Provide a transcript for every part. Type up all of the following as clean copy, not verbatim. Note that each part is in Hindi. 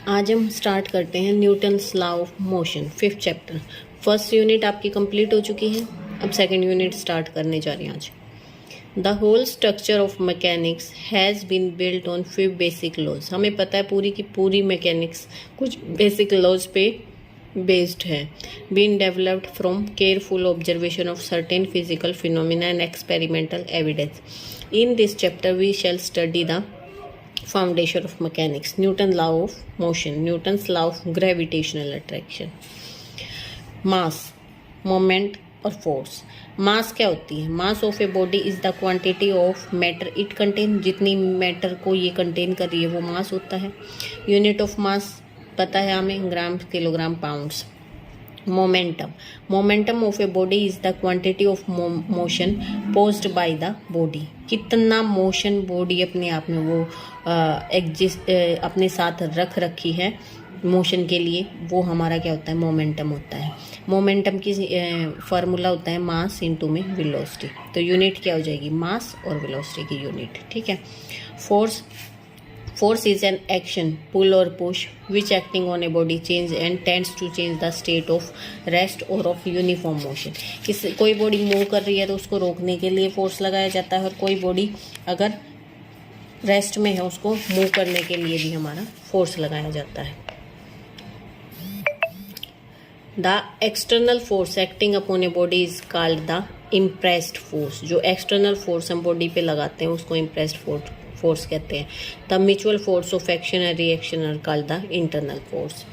आज हम स्टार्ट करते हैं Newton's law of motion, 5th chapter. First unit आपकी कंप्लीट हो चुकी है, अब सेकंड यूनिट स्टार्ट करने जा रहे हैं आज। The whole structure of mechanics has been built on 5 basic laws. हमें पता है पूरी की पूरी मैकेनिक्स कुछ बेसिक लॉज पे बेस्ड है। Been developed from careful observation of certain physical phenomena and experimental evidence. In this chapter we shall study the foundation of mechanics, Newton's law of motion, Newton's law of gravitational attraction, mass, moment और force। मास क्या होती है? Mass of a body is the quantity of matter it contain. जितनी मैटर को ये कंटेन कर रही है वो मास होता है। यूनिट ऑफ मास पता है हमें, gram, kilogram, pounds. Momentum, momentum of a body is the quantity of motion posed by the body. कितना मोशन बॉडी अपने आप में वो एग्जिस्ट अपने साथ रख रखी है मोशन के लिए, वो हमारा क्या होता है? मोमेंटम होता है। मोमेंटम की फार्मूला होता है मास इनटू में वेलोसिटी। तो यूनिट क्या हो जाएगी? मास और वेलोसिटी की यूनिट। ठीक है। Force, force is an action, pull or push, which acting on a body change and tends to change the state of rest or of uniform motion। कोई बॉडी मूव कर रही है तो उसको रोकने के लिए फोर्स लगाया जाता है, और कोई बॉडी अगर रेस्ट में है उसको मूव करने के लिए भी हमारा फोर्स लगाया जाता है। The external force acting upon a body is called the impressed force. जो एक्सटर्नल फोर्स हम बॉडी पे लगाते हैं उसको इम्प्रेस्ड फोर्स कहते हैं। The mutual force of action and reaction are called the internal force.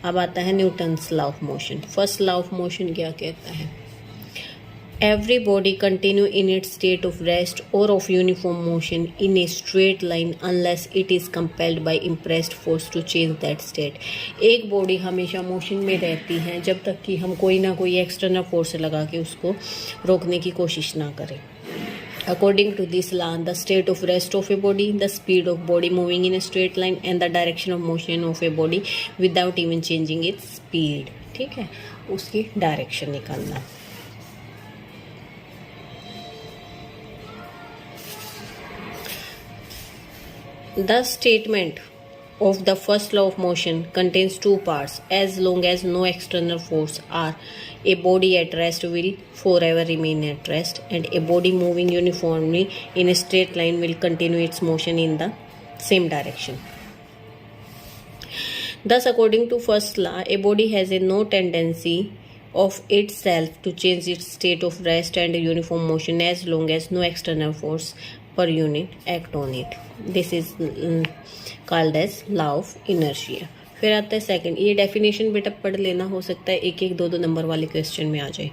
अब आता है Newton's law of motion. First law of motion क्या कहता है? Every body continue in its state of rest और of uniform motion in a straight line unless it is compelled by impressed force to change that state. एक बॉडी हमेशा मोशन में रहती है जब तक कि हम कोई ना कोई एक्सटर्नल फोर्स लगा के उसको रोकने की कोशिश ना करें। According to this law, the state of rest of a body, the speed of body moving in a straight line, and the direction of motion of a body without even changing its speed। ठीक है, उसकी डायरेक्शन निकालना। The statement of the first law of motion contains two parts. As long as no external force or a body at rest will forever remain at rest, and a body moving uniformly in a straight line will continue its motion in the same direction. Thus, according to first law, a body has a no tendency of itself to change its state of rest and uniform motion as long as no external force per unit act on it. This is called as law of inertia। फिर आता है सेकंड। ये डेफिनेशन बेटा पढ़ लेना, हो सकता है एक एक दो दो नंबर वाले क्वेश्चन में आ जाए।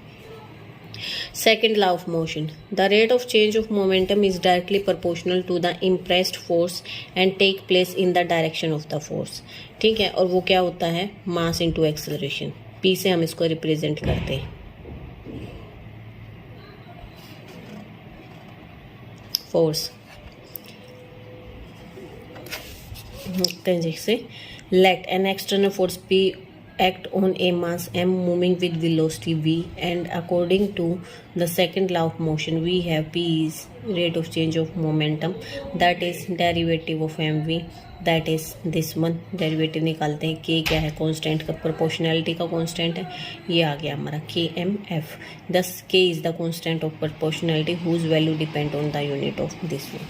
Second law of motion, the rate of change of momentum is directly proportional to the impressed force and take place in the direction of the force. ठीक है, और वो क्या होता है? Mass into acceleration. पी से हम इसको रिप्रेजेंट करते हैं। फोर्स जैसे let an external force P act on a mass m moving with velocity v, and according to the second law of motion we have P is rate of change of momentum, that is derivative of mv, that is this one। Derivative निकालते हैं। k क्या है? कांस्टेंट का, प्रोपोर्शनैलिटी का कांस्टेंट है, ये आ गया हमारा kmf। thus k is the constant of proportionality whose value depend on the unit of this one।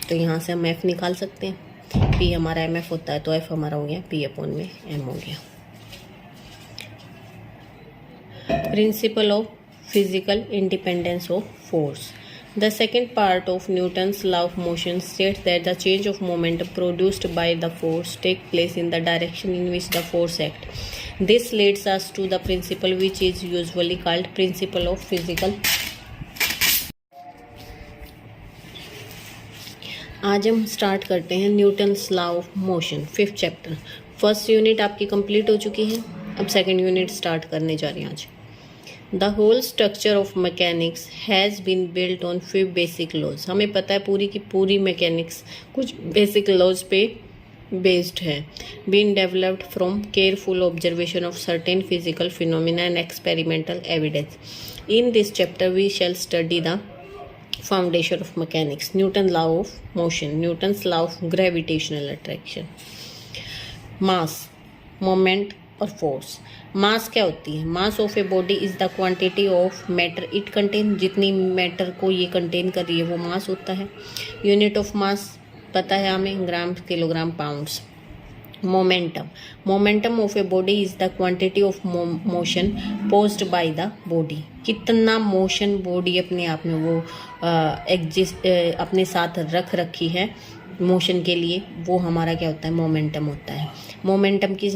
तो यहाँ से हम f निकाल सकते हैं। p हमारा mf होता है तो f हमारा हो गया p अपॉन में m हो गया। Principle of physical independence of force. The second part of Newton's law of motion states that the change of momentum produced by the force take place in the direction in which the force acts. This leads us to the principle which is usually called principle of physical। आज हम स्टार्ट करते हैं Newton's law of motion, 5th chapter. First unit आपकी कंप्लीट हो चुकी है, अब सेकंड यूनिट स्टार्ट करने जा रहे हैं आज। The whole structure of mechanics has been built on 5 basic laws. हमें पता है पूरी की पूरी मैकेनिक्स कुछ बेसिक लॉज पे बेस्ड है। Been developed from careful observation of certain physical phenomena and experimental evidence. In this chapter we shall study the foundation of mechanics, Newton's law of motion, Newton's law of gravitational attraction। Mass, moment और फोर्स। मास क्या होती है? Mass of a body is the quantity of matter it contain. जितनी मैटर को ये कंटेन कर रही है वो मास होता है। यूनिट ऑफ मास पता है हमें, gram, kilogram, pounds. Momentum, momentum of a body is the quantity of motion posed by the body. कितना मोशन बॉडी अपने आप में वो एग्जिस्ट अपने साथ रख रखी है मोशन के लिए, वो हमारा क्या होता है? मोमेंटम होता है। मोमेंटम की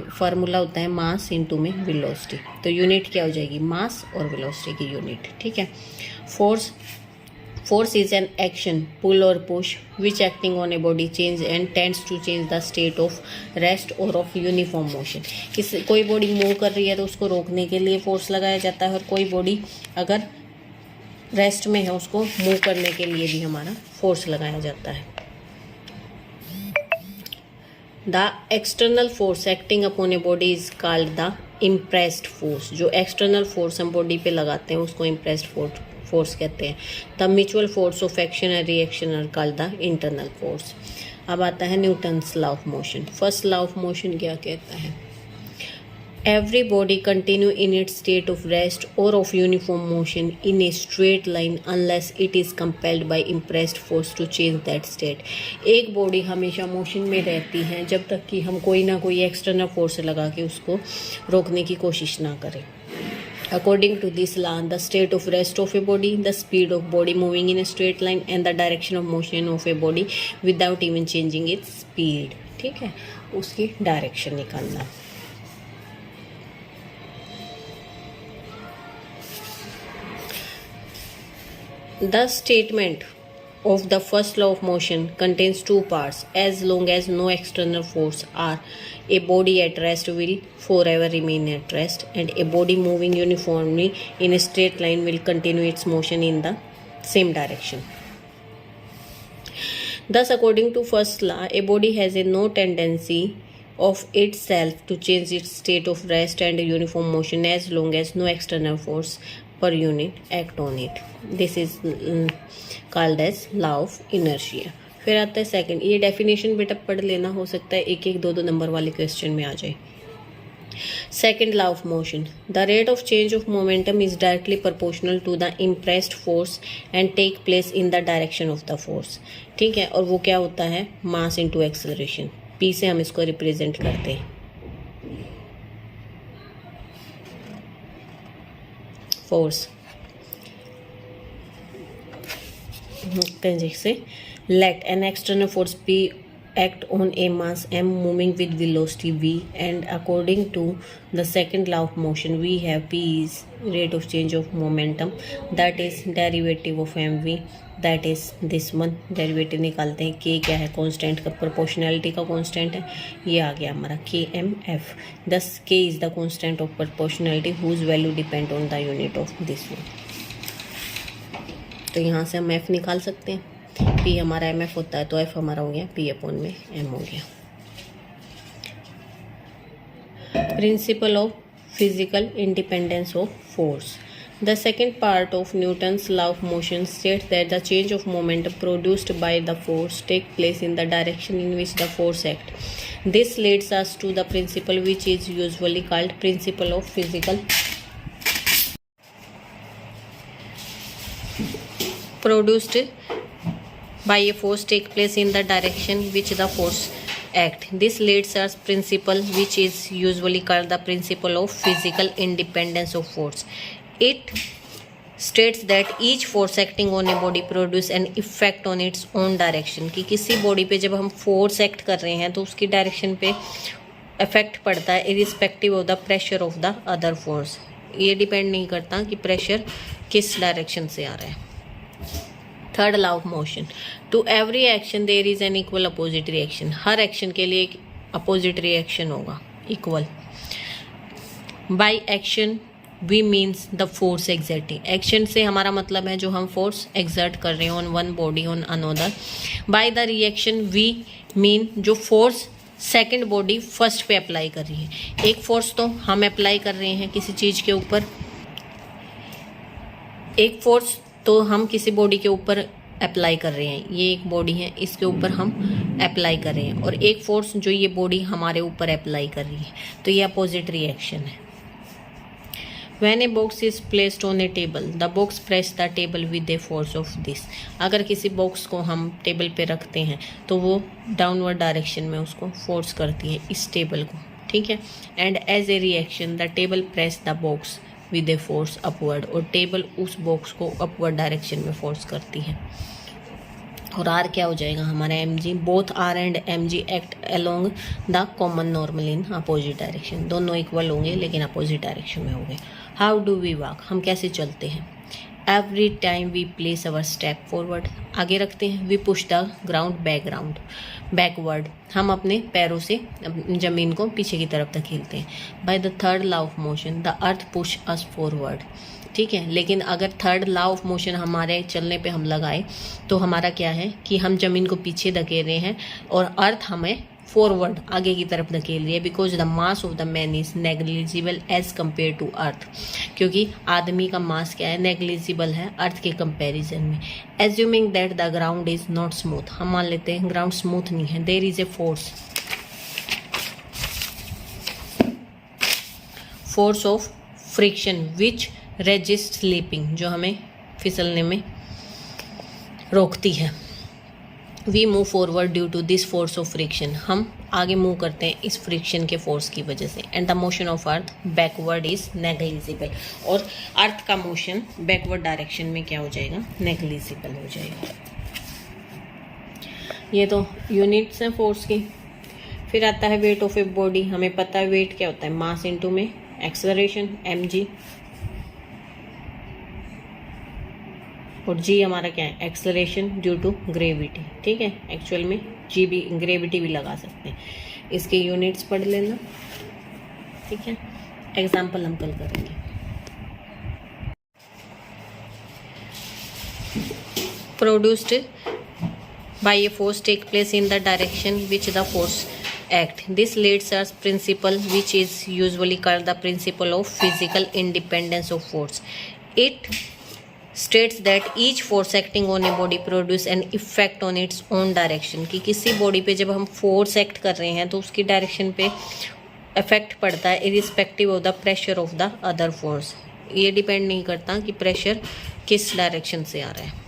फार्मूला होता है मास इनटू में वेलोसिटी। तो यूनिट क्या हो जाएगी? मास और वेलोसिटी की यूनिट। ठीक है। Force, force is an action, pull or push, which acting on a body change and tends to change the state of rest or of uniform motion। कोई बॉडी मूव कर रही है तो उसको रोकने के लिए फोर्स लगाया जाता है, और कोई बॉडी अगर रेस्ट में है उसको मूव करने के लिए भी हमारा फोर्स लगाया जाता है। The external force acting upon a body is called the impressed force. जो एक्सटर्नल फोर्स हम बॉडी पे लगाते हैं उसको इम्प्रेस्ड फोर्स कहते हैं। The mutual force of action and reaction are called the internal force. अब आता है Newton's law of motion. First law of motion क्या कहता है? Every body continue in its state of rest और of uniform motion in a straight line unless it is compelled by impressed force to change that state. एक बॉडी हमेशा मोशन में रहती है जब तक कि हम कोई ना कोई एक्सटर्नल फोर्स लगा के उसको रोकने की कोशिश ना करें। According to this law, the state of rest of a body, the speed of body moving in a straight line, and the direction of motion of a body without even changing its speed। ठीक है, उसकी डायरेक्शन निकालना। The statement of the first law of motion contains two parts. As long as no external force are, a body at rest will forever remain at rest, and a body moving uniformly in a straight line will continue its motion in the same direction. Thus, according to first law, a body has a no tendency of itself to change its state of rest and uniform motion as long as no external force per unit act on it. This is called as law of inertia। फिर आता है सेकंड। ये डेफिनेशन बेटा पढ़ लेना, हो सकता है एक एक दो दो नंबर वाले क्वेश्चन में आ जाए। Second law of motion, the rate of change of momentum is directly proportional to the impressed force and take place in the direction of the force. ठीक है, और वो क्या होता है? Mass into acceleration. पी से हम इसको रिप्रेजेंट करते हैं। फोर्स जैसे let an external force P act on a mass m moving with velocity v, and according to the second law of motion we have P is rate of change of momentum, that is derivative of mv, that is this one। Derivative निकालते हैं। k क्या है? कांस्टेंट का, प्रोपोर्शनैलिटी का कांस्टेंट है, ये आ गया हमारा kmf। thus k is the constant of proportionality whose value depend on the unit of this one। तो यहाँ से हम f निकाल सकते हैं। p हमारा mf होता है तो f हमारा हो गया p अपॉन में m हो गया। Principle of physical independence of force. The second part of Newton's law of motion states that the change of momentum produced by the force take place in the direction in which the force acts. This leads us to the principle which is usually called principle of physical produced by a force take place in the direction which the force act. This leads us principle which is usually called the principle of physical independence of force. It states that each force acting on a body produce an effect on its own direction। कि किसी बॉडी पे जब हम फोर्स एक्ट कर रहे हैं तो उसकी डायरेक्शन पे इफेक्ट पड़ता है irrespective of the pressure of the other force. ये डिपेंड नहीं करता कि प्रेशर किस डायरेक्शन से आ रहा है। Third law of motion, to every action there is an equal opposite reaction. हर एक्शन के लिए एक अपोजिट रिएक्शन होगा, equal. By action we means the force exerting. Action से हमारा मतलब है जो हम फोर्स एक्सर्ट कर रहे हैं on one body on another. By the reaction we mean जो फोर्स सेकंड बॉडी फर्स्ट पे अप्लाई कर रही है। एक फोर्स तो हम अप्लाई कर रहे हैं किसी चीज़ के ऊपर, एक फोर्स तो हम किसी बॉडी के ऊपर अप्लाई कर रहे हैं, ये एक बॉडी है, इसके ऊपर हम अप्लाई कर रहे हैं, और एक फोर्स जो ये बॉडी हमारे ऊपर अप्लाई कर रही है, तो ये अपोजिट रिएक्शन है। When a box is placed on a table, the box press the table with the force of this. अगर किसी बॉक्स को हम टेबल पे रखते हैं तो वो डाउनवर्ड डायरेक्शन में उसको फोर्स करती है, इस टेबल को, ठीक है। And as a reaction the table press the box with a force upward, और टेबल उस बॉक्स को अपवर्ड डायरेक्शन में फोर्स करती है। और आर क्या हो जाएगा हमारा M G. Both R and M G act along the common normal in opposite direction, दोनों इक्वल होंगे लेकिन अपोजिट डायरेक्शन में होंगे। हाउ डू वी वॉक, हम कैसे चलते हैं। Every time we place our step forward, आगे रखते हैं। We push the ground backward, हम अपने पैरों से जमीन को पीछे की तरफ धकेलते हैं। By the third law of motion the earth push us forward, ठीक है। लेकिन अगर थर्ड लॉ ऑफ मोशन हमारे चलने पे हम लगाए तो हमारा क्या है कि हम जमीन को पीछे धकेल रहे हैं और अर्थ हमें फॉरवर्ड आगे की तरफ धकेल रही है। Because the mass of the man is negligible as compare to earth, क्योंकि आदमी का मास क्या है, नेग्लिजिबल है अर्थ के कंपैरिजन में। Assuming that the ground is not smooth, हम मान लेते हैं ग्राउंड स्मूथ नहीं है। There is a force of friction which resist slipping, जो हमें फिसलने में रोकती है। We move forward due to this force of friction, हम आगे मूव करते हैं इस फ्रिक्शन के फोर्स की वजह से। And the motion of earth backward is negligible, और अर्थ का मोशन बैकवर्ड डायरेक्शन में क्या हो जाएगा, नेग्लिजिबल हो जाएगा। ये तो यूनिट्स हैं फोर्स की। फिर आता है वेट ऑफ ए बॉडी, हमें पता है वेट क्या होता है, मास इनटू में एक्सेलरेशन एम जी, और जी हमारा क्या है, एक्सेलरेशन ड्यू टू ग्रेविटी, ठीक है। एक्चुअल में जी भी ग्रेविटी भी लगा सकते हैं, इसके यूनिट्स पढ़ लेना, ठीक है। एग्जाम्पल हम कल करेंगे। Produced by a force take place in the direction which the force act. This leads us principle which is usually called the principle of physical independence of force. It states that each force acting on a body produce an effect on its own direction. कि किसी बॉडी पे जब हम फोर्स एक्ट कर रहे हैं तो उसकी डायरेक्शन पे इफेक्ट पड़ता है irrespective of the pressure of the other force. ये डिपेंड नहीं करता कि प्रेशर किस डायरेक्शन से आ रहा है।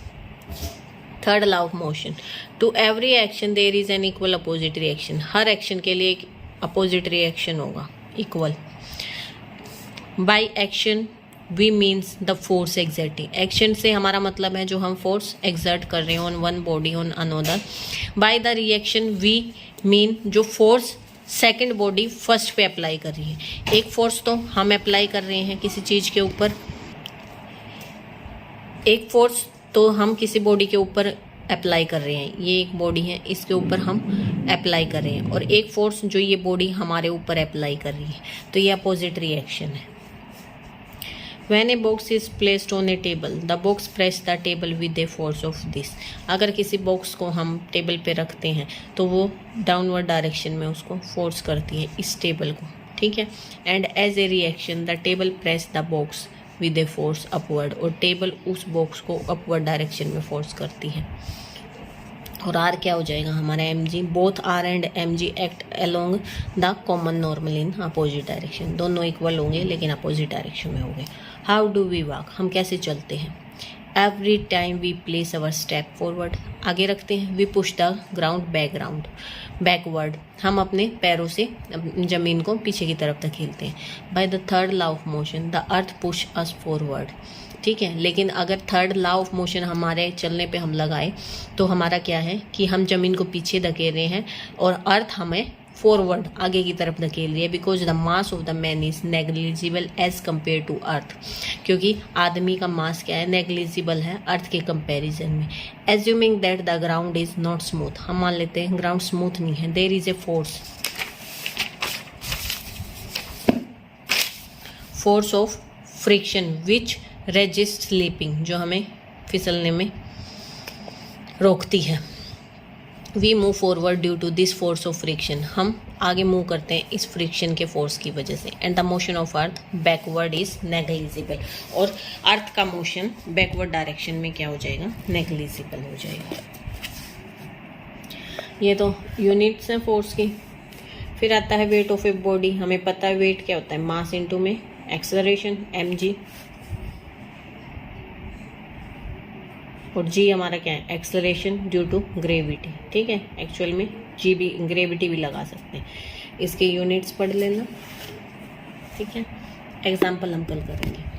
Third law of motion, to every action there is an equal opposite reaction, हर एक्शन के लिए एक अपोजिट रिएक्शन होगा, equal. By action we means the force exerting, action से हमारा मतलब है जो हम फोर्स एक्सर्ट कर रहे हैं on one body on another. By the reaction we mean जो फोर्स सेकेंड बॉडी फर्स्ट पे अप्लाई कर रही है। एक फोर्स तो हम अप्लाई कर रहे हैं किसी चीज़ के ऊपर, एक फोर्स तो हम किसी बॉडी के ऊपर अप्लाई कर रहे हैं, ये एक बॉडी है, इसके ऊपर हम अप्लाई कर रहे हैं, और एक फोर्स जो ये बॉडी हमारे ऊपर अप्लाई कर रही है, तो ये अपोजिट रिएक्शन है। When a box is placed on a table, the box press the table with a force of this. अगर किसी बॉक्स को हम टेबल पे रखते हैं तो वो डाउनवर्ड डायरेक्शन में उसको फोर्स करती है, इस टेबल को, ठीक है। And as a reaction the table press the box with a force upward, और टेबल उस बॉक्स को अपवर्ड डायरेक्शन में फोर्स करती है। और आर क्या हो जाएगा हमारा M G. Both R and M G act along the common normal in opposite direction, दोनों इक्वल होंगे लेकिन अपोजिट डायरेक्शन में होंगे। हाउ डू वी वॉक, हम कैसे चलते हैं। Every time we place our step forward, आगे रखते हैं। We push the ground backward, हम अपने पैरों से जमीन को पीछे की तरफ धकेलते हैं। By the third law of motion the earth push us forward, ठीक है। लेकिन अगर थर्ड लॉ ऑफ मोशन हमारे चलने पे हम लगाए तो हमारा क्या है कि हम जमीन को पीछे धकेल रहे हैं और अर्थ हमें फॉरवर्ड आगे की तरफ धकेल रही है। Because the mass of the man is negligible as compare to earth, क्योंकि आदमी का मास क्या है, नेग्लिजिबल है अर्थ के कंपैरिजन में। Assuming that the ground is not smooth, हम मान लेते हैं ग्राउंड स्मूथ नहीं है। There is a force of friction which resist slipping, जो हमें फिसलने में रोकती है। We move forward due to this force of friction, हम आगे मूव करते हैं इस फ्रिक्शन के फोर्स की वजह से। And the motion of earth backward is negligible, और अर्थ का मोशन बैकवर्ड डायरेक्शन में क्या हो जाएगा, नेग्लिजिबल हो जाएगा। ये तो यूनिट्स हैं फोर्स की। फिर आता है वेट ऑफ ए बॉडी। हमें पता है वेट क्या होता है, मास इनटू में एक्सेलरेशन mg, और g हमारा क्या है, एक्सेलरेशन ड्यू टू ग्रेविटी। ठीक है, एक्चुअल में g भी, ग्रेविटी भी लगा सकते हैं। इसके यूनिट्स पढ़ लेना। ठीक है, एग्जाम्पल हम कल करेंगे।